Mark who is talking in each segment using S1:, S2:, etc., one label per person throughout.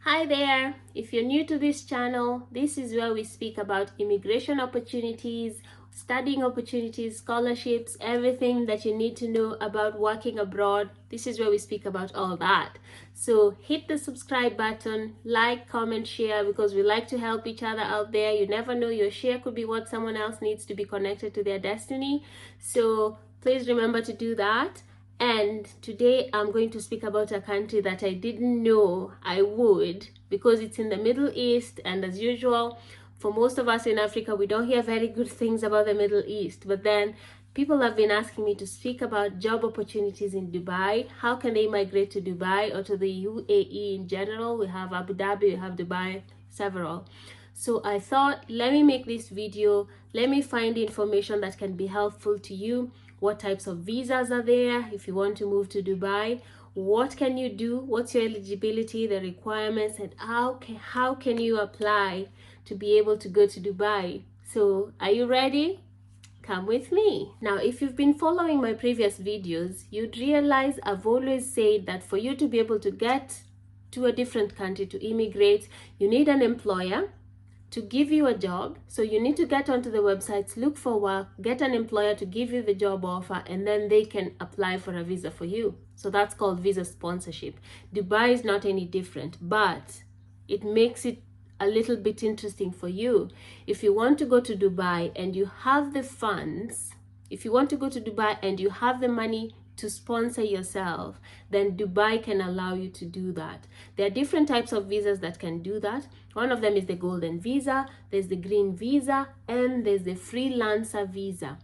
S1: Hi there! If you're new to this channel, this is where we speak about immigration opportunities, studying opportunities, scholarships, everything that you need to know about working abroad. This is where we speak about all that. So hit the subscribe button, like, comment, share, because we like to help each other out there. You never know, your share could be what someone else needs to be connected to their destiny. So please remember to do that. And today I'm going to speak about a country that I didn't know I would, because it's in the Middle East, and as usual, for most of us in Africa, we don't hear very good things about the Middle East. But then people have been asking me to speak about job opportunities in Dubai. How can they migrate to Dubai or to the UAE in general? We have Abu Dhabi, we have Dubai, several. So I thought, let me make this video, let me find information that can be helpful to you. What types of visas are there if you want to move to Dubai? What can you do? What's your eligibility, the requirements, and how can you apply to be able to go to Dubai? So are you ready? Come with me. Now, if you've been following my previous videos, you'd realize I've always said that for you to be able to get to a different country to immigrate, you need an employer to give you a job. So you need to get onto the websites, look for work, get an employer to give you the job offer, and then they can apply for a visa for you. So that's called visa sponsorship. Dubai is not any different, but it makes it a little bit interesting for you. If you want to go to Dubai and you have the funds, if you want to go to Dubai and you have the money to sponsor yourself, then Dubai can allow you to do that. There are different types of visas that can do that. One of them is the golden visa, there's the green visa, and there's the freelancer visa.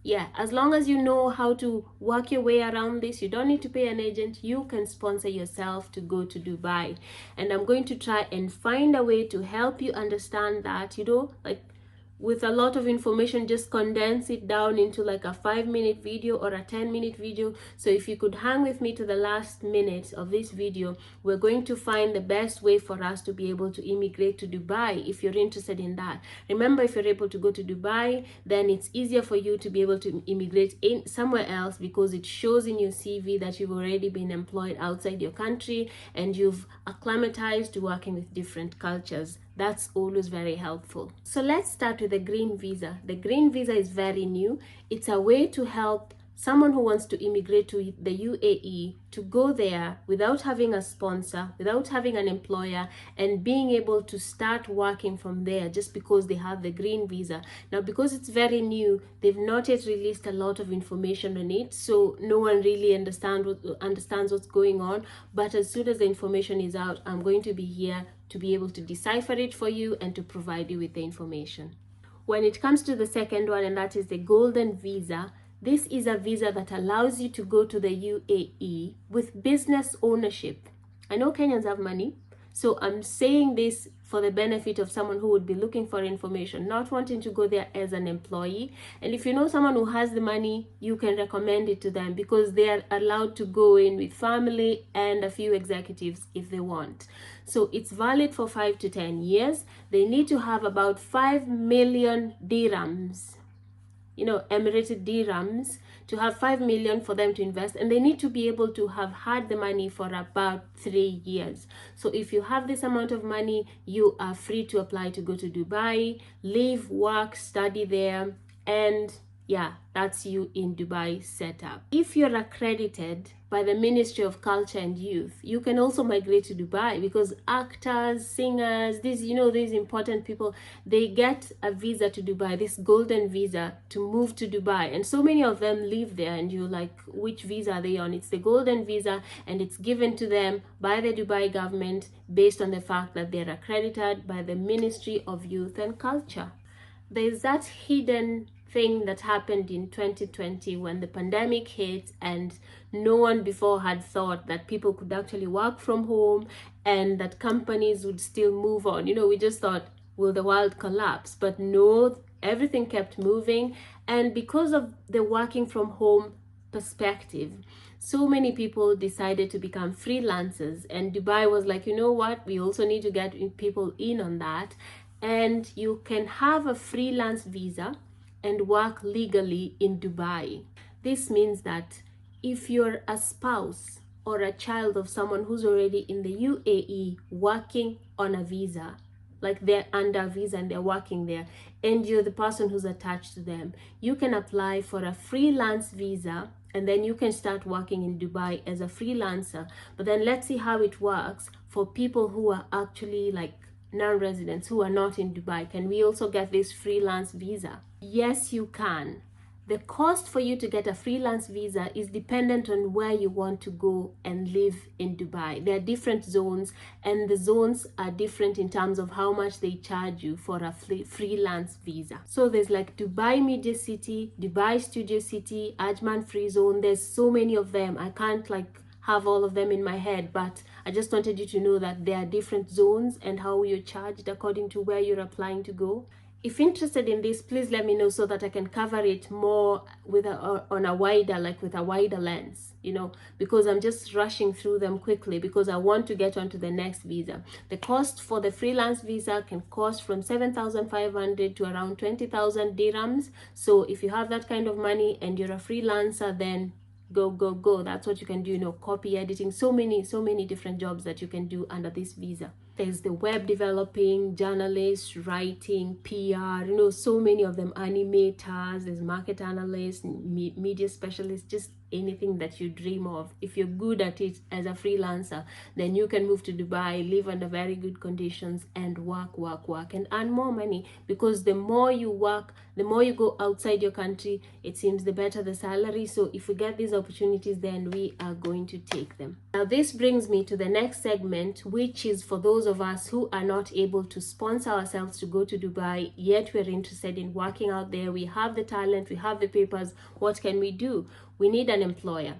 S1: Yeah, as long as you know how to work your way around this, you don't need to pay an agent, you can sponsor yourself to go to Dubai. And I'm going to try and find a way to help you understand that, like with a lot of information, just condense it down into like a 5-minute video or a 10-minute video. So if you could hang with me to the last minute of this video, we're going to find the best way for us to be able to immigrate to Dubai if you're interested in that. Remember, if you're able to go to Dubai, then it's easier for you to be able to immigrate in somewhere else, because it shows in your CV that you've already been employed outside your country and you've acclimatized to working with different cultures. That's always very helpful. So let's start with the green visa. The green visa is very new. It's a way to help someone who wants to immigrate to the UAE to go there without having a sponsor, without having an employer, and being able to start working from there just because they have the green visa. Now, because it's very new, they've not yet released a lot of information on it, so no one really understands what's going on. But as soon as the information is out, I'm going to be here to be able to decipher it for you and to provide you with the information. When it comes to the second one, and that is the golden visa, this is a visa that allows you to go to the UAE with business ownership. I know Kenyans have money, so I'm saying this for the benefit of someone who would be looking for information, not wanting to go there as an employee. And if you know someone who has the money, you can recommend it to them, because they are allowed to go in with family and a few executives if they want. So it's valid for 5 to 10 years. They need to have about 5 million dirhams, Emirated dirhams, to have 5 million for them to invest, and they need to be able to have had the money for about 3 years. So if you have this amount of money, you are free to apply to go to Dubai, live, work, study there, and yeah, that's you in Dubai setup. If you're accredited by the Ministry of Culture and Youth, you can also migrate to Dubai, because actors, singers, these important people, they get a visa to Dubai, this golden visa, to move to Dubai. And so many of them live there, and you're like, which visa are they on? It's the golden visa, and it's given to them by the Dubai government based on the fact that they're accredited by the Ministry of Youth and Culture. There's that hidden thing that happened in 2020 when the pandemic hit, and no one before had thought that people could actually work from home and that companies would still move on. We just thought, will the world collapse? But no, everything kept moving. And because of the working from home perspective, so many people decided to become freelancers, and Dubai was like, you know what, we also need to get people in on that. And you can have a freelance visa and work legally in Dubai. This means that if you're a spouse or a child of someone who's already in the UAE working on a visa, like they're under a visa and they're working there, and you're the person who's attached to them, you can apply for a freelance visa, and then you can start working in Dubai as a freelancer. But then let's see how it works for people who are actually like non-residents who are not in Dubai. Can we also get this freelance visa? Yes, you can. The cost for you to get a freelance visa is dependent on where you want to go and live in Dubai. There are different zones, and the zones are different in terms of how much they charge you for a freelance visa. So there's like Dubai Media City, Dubai Studio City, Ajman Free Zone. There's so many of them. I can't like have all of them in my head, but I just wanted you to know that there are different zones and how you're charged according to where you're applying to go. If interested in this, please let me know so that I can cover it more with on a wider, like with a wider lens, you know, because I'm just rushing through them quickly because I want to get on to the next visa. The cost for the freelance visa can cost from 7,500 to around 20,000 dirhams. So if you have that kind of money and you're a freelancer, then go. That's what you can do, you know, copy editing, so many different jobs that you can do under this visa. There's the web developing, journalists, writing, PR, you know, so many of them, animators, there's market analysts, media specialists, just anything that you dream of. If you're good at it as a freelancer, then you can move to Dubai, live under very good conditions, and work and earn more money, because the more you work, the more you go outside your country, it seems the better the salary. So if we get these opportunities, then we are going to take them. Now this brings me to the next segment, which is for those of us who are not able to sponsor ourselves to go to Dubai, yet we're interested in working out there. We have the talent, we have the papers. What can we do? We need an employer.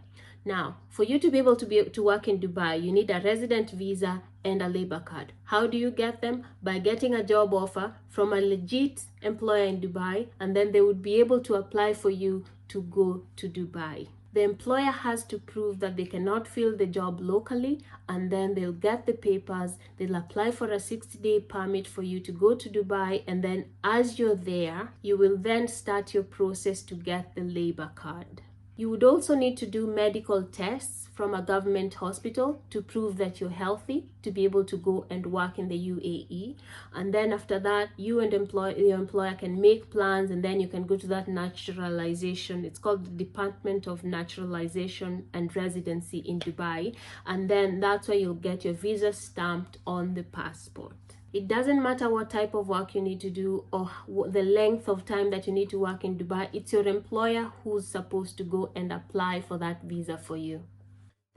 S1: Now, for you to be able to work in Dubai, you need a resident visa and a labor card. How do you get them? By getting a job offer from a legit employer in Dubai, and then they would be able to apply for you to go to Dubai. The employer has to prove that they cannot fill the job locally, and then they'll get the papers, they'll apply for a 60-day permit for you to go to Dubai, and then as you're there, you will then start your process to get the labor card. You would also need to do medical tests from a government hospital to prove that you're healthy to be able to go and work in the UAE. And then after that, you and your employer can make plans, and then you can go to that naturalization. It's called the Department of Naturalization and Residency in Dubai. And then that's where you'll get your visa stamped on the passport. It doesn't matter what type of work you need to do or the length of time that you need to work in Dubai. It's your employer who's supposed to go and apply for that visa for you.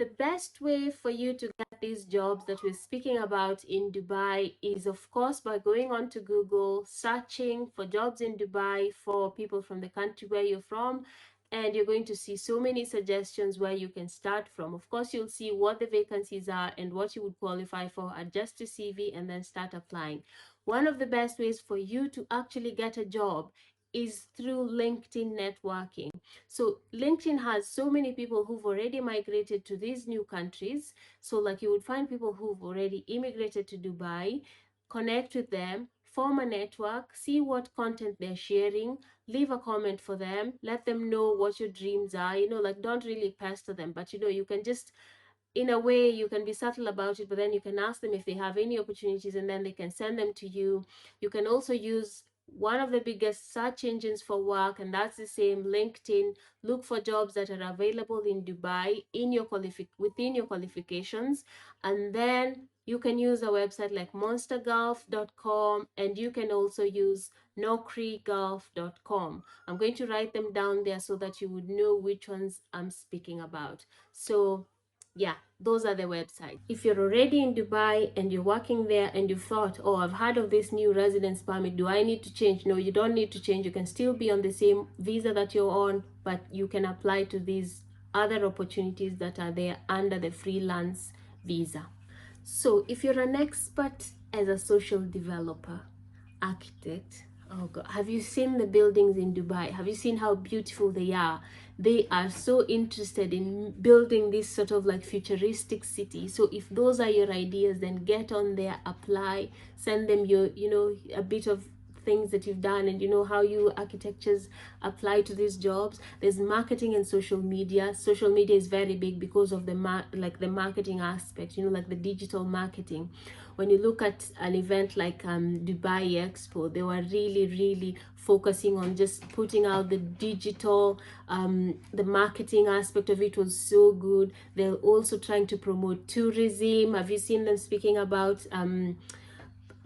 S1: The best way for you to get these jobs that we're speaking about in Dubai is, of course, by going on to Google, searching for jobs in Dubai for people from the country where you're from, and you're going to see so many suggestions where you can start from. Of course, you'll see what the vacancies are and what you would qualify for, adjust your CV, and then start applying. One of the best ways for you to actually get a job is through LinkedIn networking. So LinkedIn has so many people who've already migrated to these new countries. So like you would find people who've already immigrated to Dubai, connect with them, form a network, see what content they're sharing, leave a comment for them, let them know what your dreams are, you know, like don't really pester them, but you know, you can just, in a way, you can be subtle about it, but then you can ask them if they have any opportunities, and then they can send them to you. You can also use one of the biggest search engines for work, and that's the same, LinkedIn. Look for jobs that are available in Dubai in your within your qualifications, and then you can use a website like monstergulf.com, and you can also use nokrigulf.com. I'm going to write them down there so that you would know which ones I'm speaking about. So yeah, those are the websites. If you're already in Dubai and you're working there and you thought, oh, I've heard of this new residence permit, do I need to change? No, you don't need to change. You can still be on the same visa that you're on, but you can apply to these other opportunities that are there under the freelance visa. So if you're an expert as a social developer, architect, oh God, have you seen the buildings in Dubai? Have you seen how beautiful they are? They are so interested in building this sort of like futuristic city. So if those are your ideas, then get on there, apply, send them your, you know, a bit of things that you've done, and you know how you architectures apply to these jobs. There's marketing and social media. Social media is very big because of the the marketing aspect, you know, like the digital marketing. When you look at an event like Dubai Expo, they were really focusing on just putting out the digital, the marketing aspect of it was so good. They're also trying to promote tourism. Have you seen them speaking about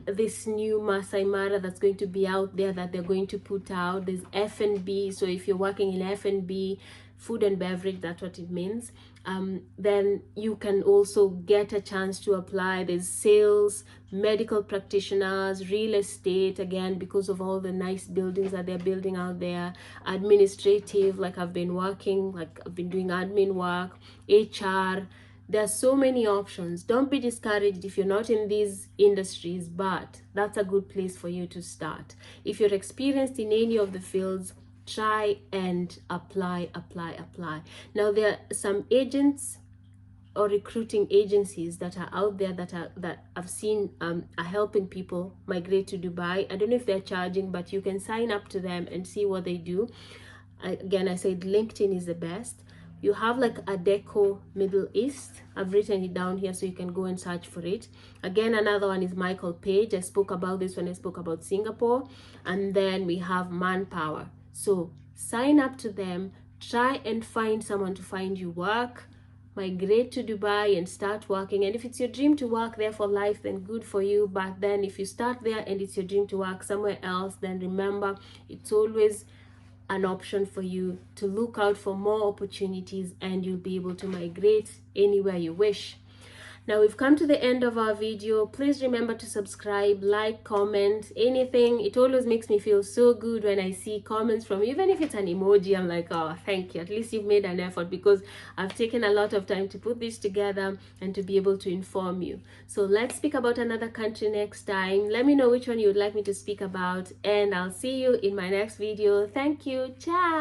S1: this new Masai Mara that's going to be out there that they're going to put out? There's F&B, so if you're working in F&B, food and beverage, that's what it means, then you can also get a chance to apply. There's sales, medical practitioners, real estate, again because of all the nice buildings that they're building out there, administrative, like I've been doing admin work, HR. There are so many options. Don't be discouraged if you're not in these industries, but that's a good place for you to start. If you're experienced in any of the fields, try and apply. Now there are some agents or recruiting agencies that are out there that I've seen are helping people migrate to Dubai. I don't know if they're charging, but you can sign up to them and see what they do. Again, I said LinkedIn is the best. You have like Adecco Middle East. I've written it down here so you can go and search for it. Again, another one is Michael Page. I spoke about this when I spoke about Singapore. And then we have Manpower. So sign up to them, try and find someone to find you work, migrate to Dubai and start working. And if it's your dream to work there for life, then good for you. But then if you start there and it's your dream to work somewhere else, then remember, it's always an option for you to look out for more opportunities, and you'll be able to migrate anywhere you wish. Now we've come to the end of our video. Please remember to subscribe, like, comment, anything. It always makes me feel so good when I see comments from you. Even if it's an emoji, I'm like, oh, thank you. At least you've made an effort, because I've taken a lot of time to put this together and to be able to inform you. So let's speak about another country next time. Let me know which one you would like me to speak about, and I'll see you in my next video. Thank you. Ciao.